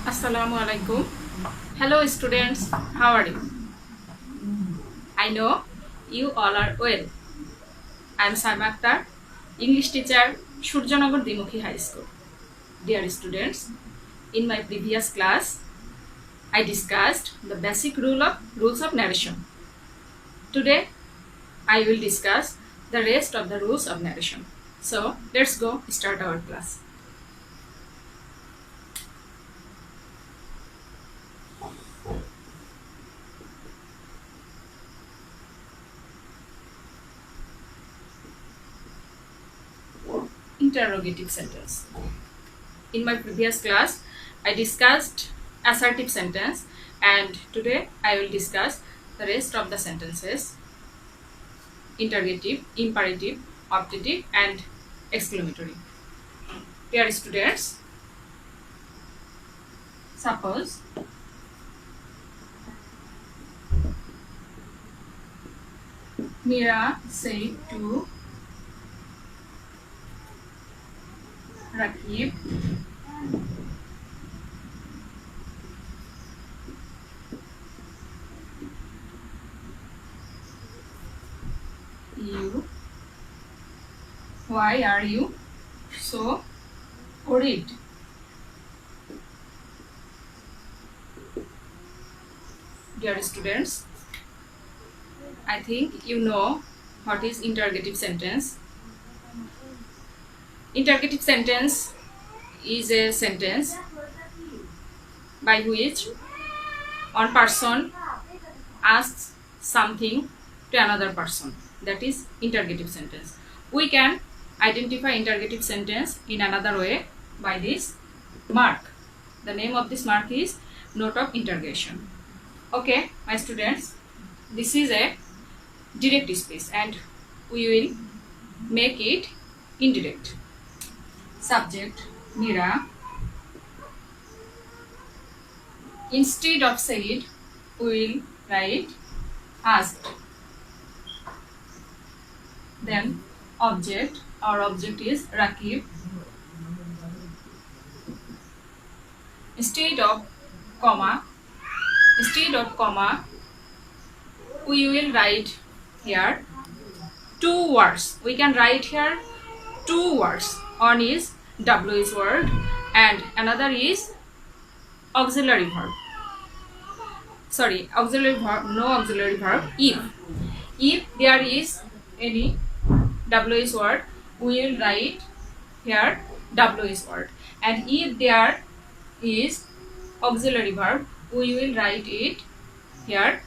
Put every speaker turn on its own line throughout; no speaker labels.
Assalamu alaikum. Hello students, how are you? I know you all are well. I am Sayma Akter, English teacher, Surjanagar Dimukhi High School. Dear students, in my previous class, I discussed the basic rules of narration. Today, I will discuss the rest of the rules of narration. So, let's go start our class. Interrogative sentence. In my previous class, I discussed assertive sentence, and today I will discuss the rest of the sentences: interrogative, imperative, optative, and exclamatory. Dear students, suppose Mira said to Rakib, why are you so worried? Dear students, I think you know what is interrogative sentence. Interrogative sentence is a sentence by which one person asks something to another person. That is interrogative sentence. We can identify interrogative sentence in another way by this mark. The name of this mark is note of interrogation. Okay, my students, this is a direct speech and we will make it indirect. Subject Mira. Instead of said, we will write asked. Then object, our object is Rakib. Instead of comma, we will write here two words. We can write here two words. One is WH word and another is auxiliary verb. Sorry, auxiliary verb, no auxiliary verb. If there is any WH word, we will write here WH word. And if there is auxiliary verb, we will write it here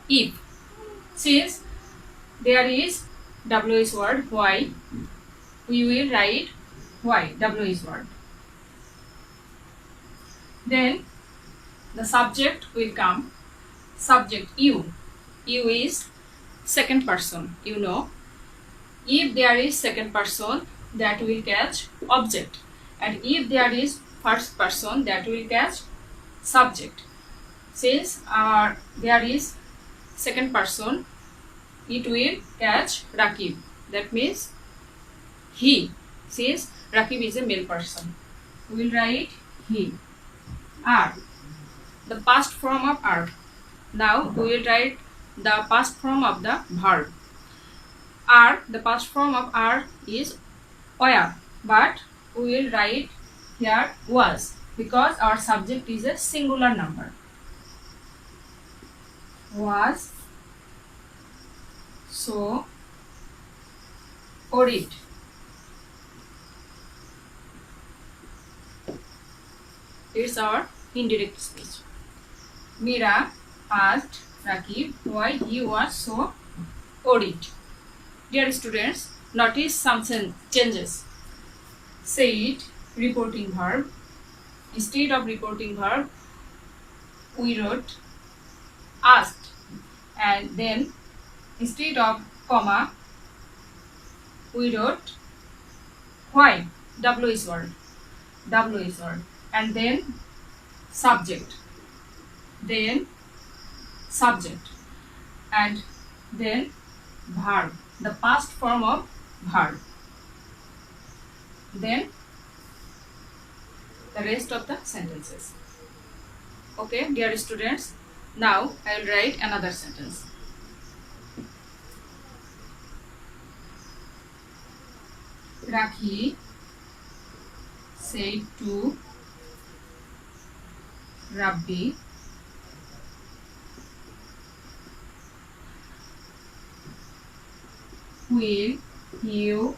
if. Since there is WH word, why, we will write why, WH word. Then the subject will come. Subject you. You is second person, you know. If there is second person, that will catch object. And if there is first person, that will catch subject. Since there is second person, it will catch Rakib. That means he. Since Rakib is a male person, we will write he. Are, the past form of are. Now we will write the past form of the verb. Are, the past form of are is were, but we will write here was because our subject is a singular number. Was so worried. It's our indirect speech. Mira asked Rakib why he was so worried. Dear students, notice some changes. Said, reporting verb. Instead of reporting verb, we wrote asked. And then instead of comma, we wrote why, WH word. And then subject. And then verb, the past form of verb. Then the rest of the sentences. Okay, dear students, now I will write another sentence. Rakhi said to Rabbi, will you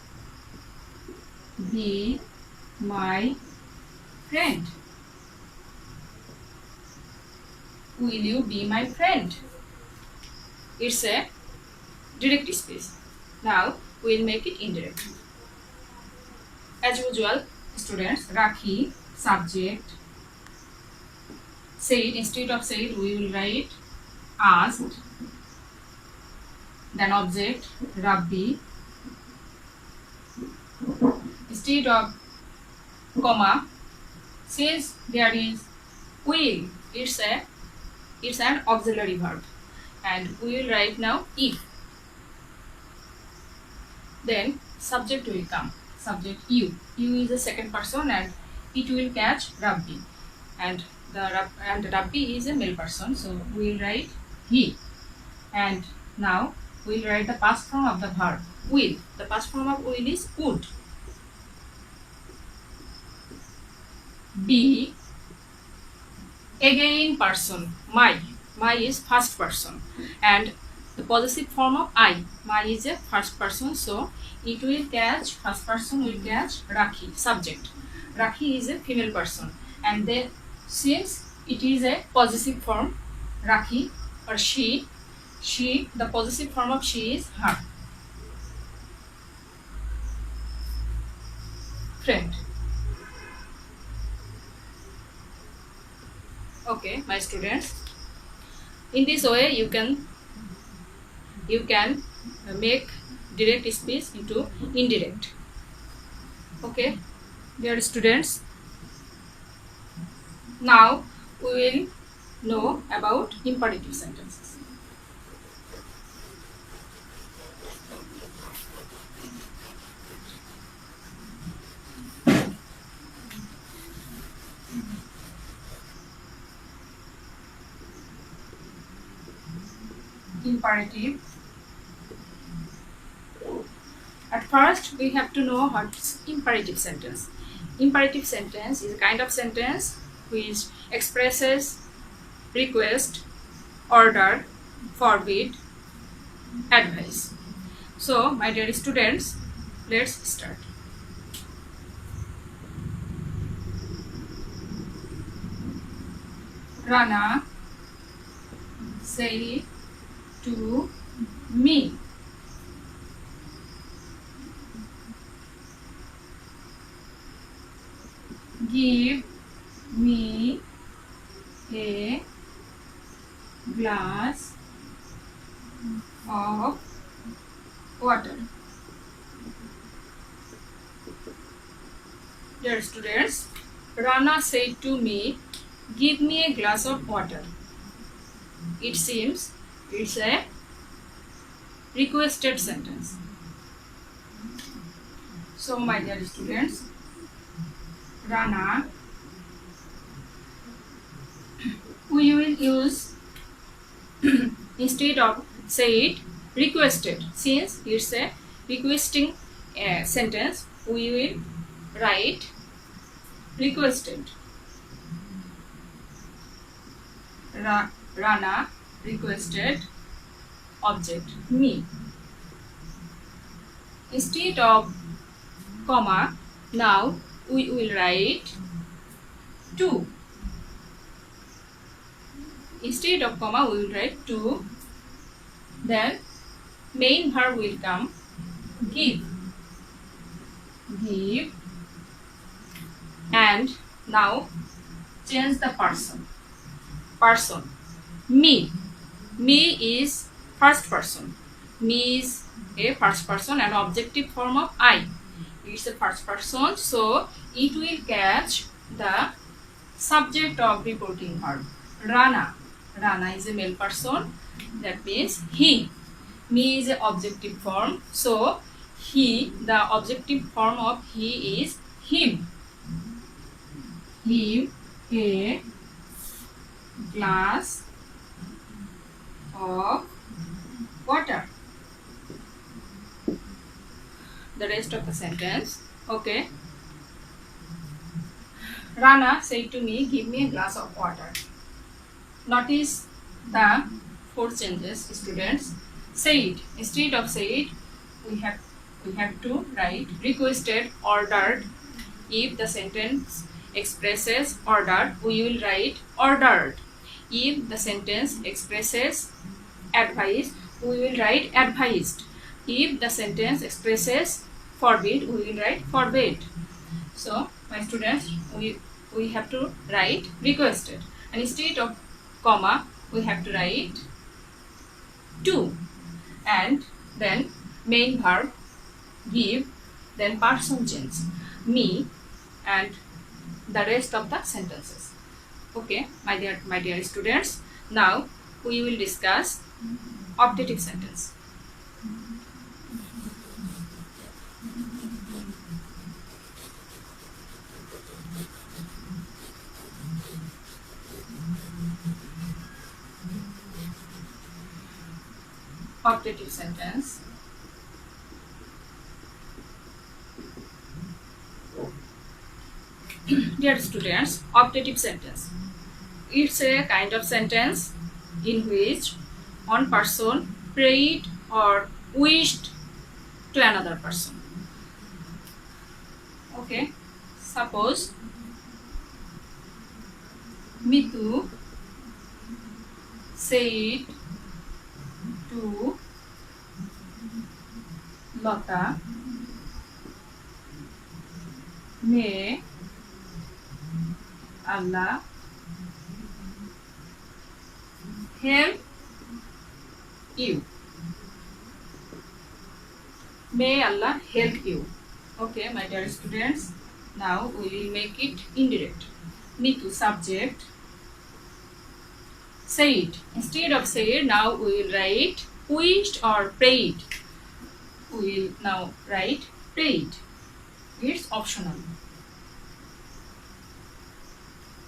be my friend? Will you be my friend? It's a direct speech. Now we'll make it indirect. As usual, students, Rakhi, subject, said, instead of said, we will write asked, then object, Rabbi, instead of comma, since there is will, it's an auxiliary verb, and we will write now if. Then subject will come. Subject you. You is the second person and it will catch Rabbi. And Rabbi is a male person, so we will write he. And now we will write the past form of the verb will. The past form of will is would. Be again person. My is first person, and the possessive form of I. My is a first person, so it will catch, first person will catch Rakhi, subject. Rakhi is a female person, and then since it is a possessive form, Rakhi or she, the possessive form of she is her. Friend. Okay, my students. In this way, you can make direct speech into indirect. Okay, dear students. Now we will know about imperative sentences. Imperative. At first, we have to know what's imperative sentence. Imperative sentence is a kind of sentence which expresses request, order, forbid, advice. So, my dear students, let's start. Rana said to me, give me a glass of water. Dear students, Rana said to me, give me a glass of water. It seems it's a requested sentence. So, my dear students, Rana, we will use instead of said, requested. Since it's a requesting sentence, we will write requested. Rana requested object me. Instead of comma, now we will write to. Instead of comma, we will write to. Then main verb will come, give. Give. And now change the person. Person. Me. Me is first person. Me is a first person and objective form of I. It's a first person, so it will catch the subject of reporting verb. Rana. Rana is a male person. That means he. Me is an objective form, so he, the objective form of he is him. Give a glass of water. The rest of the sentence. Okay. Rana said to me, give me a glass of water. Notice the four changes, students. Said, instead of said, we have to write requested, ordered. If the sentence expresses ordered, we will write ordered. If the sentence expresses advised, we will write advised. If the sentence expresses forbid, we will write forbid. So, my students, we have to write requested, and instead of comma, we have to write to, and then main verb give, then person change me, and the rest of the sentences. Okay, my dear students, now we will discuss optative sentence. Optative sentence. Dear students, optative sentence. It's a kind of sentence in which one person prayed or wished to another person. Okay, suppose Mitu said to Lata, may Allah help you. May Allah help you. Okay, my dear students, now we will make it indirect. Mitu subject, said. Instead of said, now we will write wished or prayed. We will now write prayed. It's optional.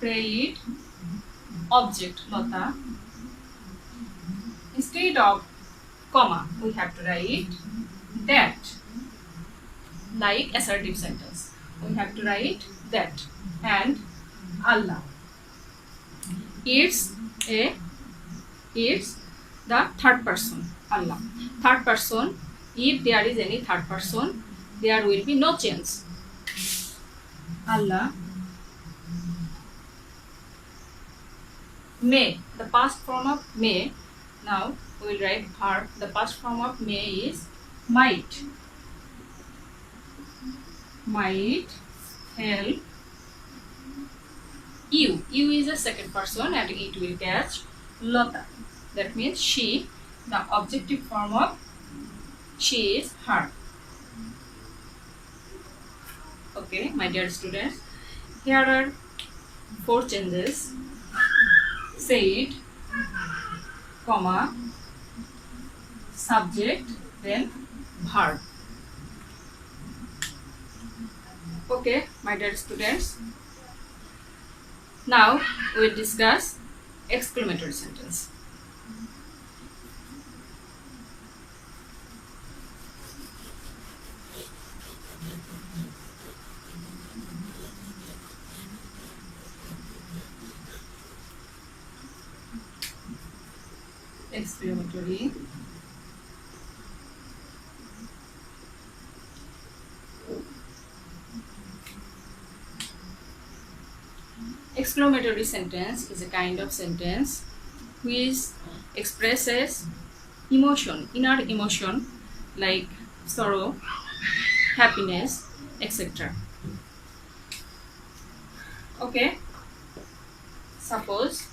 Prayed, object Lata. Instead of comma, we have to write that. Like assertive sentence, we have to write that, and Allah. It's the third person, Allah. Third person, if there is any third person, there will be no change. Allah may, the past form of may. Now we will write verb. The past form of may is might. Might help you. You is a second person and it will catch Lata. That means she. The objective form of she is her. Okay, my dear students, here are four changes. Said, comma, subject, then verb. Okay, my dear students, now we will discuss exclamatory sentence. Exclamatory. Exclamatory sentence is a kind of sentence which expresses emotion, inner emotion like sorrow, happiness, etc. Okay, suppose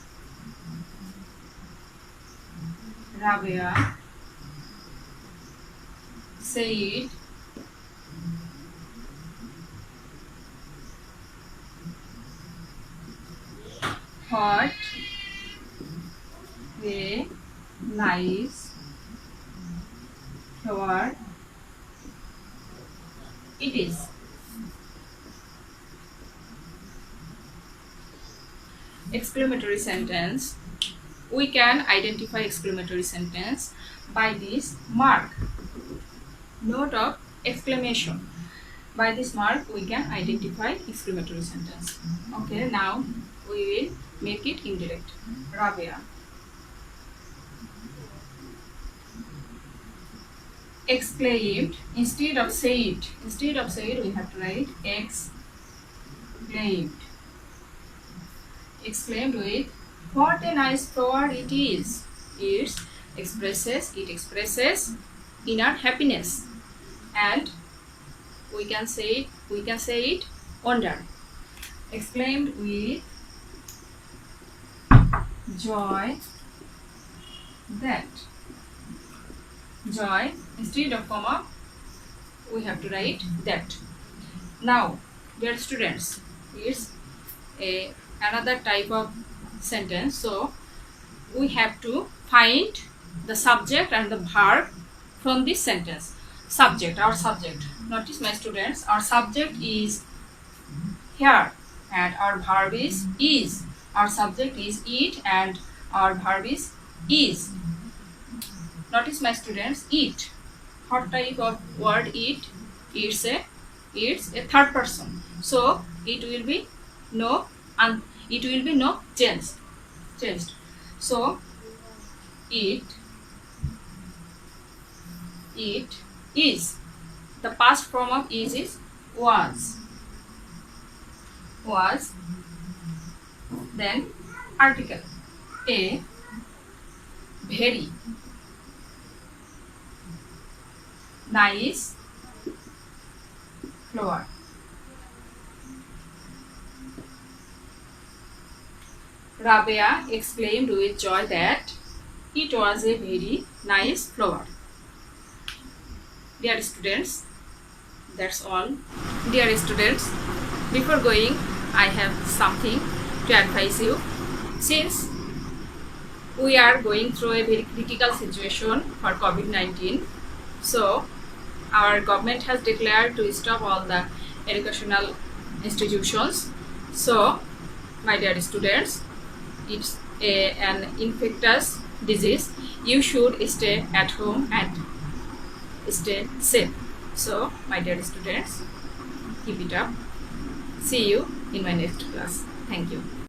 Rabia said what a nice flower it is. exclamatory sentence, we can identify exclamatory sentence by this mark, note of exclamation. By this mark, we can identify exclamatory sentence. Okay, now we will make it indirect. Rabia exclaimed. Instead of said, we have to write exclaimed. Exclaimed with what a nice flower it is. It expresses inner happiness, and we can say it wonder. Exclaimed with joy that. Joy, instead of comma, we have to write that. Now, dear students, it's another type of sentence. So, we have to find the subject and the verb from this sentence. Subject, our subject. Notice, my students, our subject is here and our verb is. Our subject is it and our verb is. Notice, my students, it. What type of word it? It's a third person. So it will be no changed. So it is. The past form of is was. Then article. A very nice flower. Rabia exclaimed with joy that it was a very nice flower. Dear students, that's all. Dear students, before going, I have something to advise you. Since we are going through a very critical situation for COVID-19, so our government has declared to stop all the educational institutions. So, my dear students, it's an infectious disease. You should stay at home and stay safe. So, my dear students, keep it up. See you in my next class. Thank you.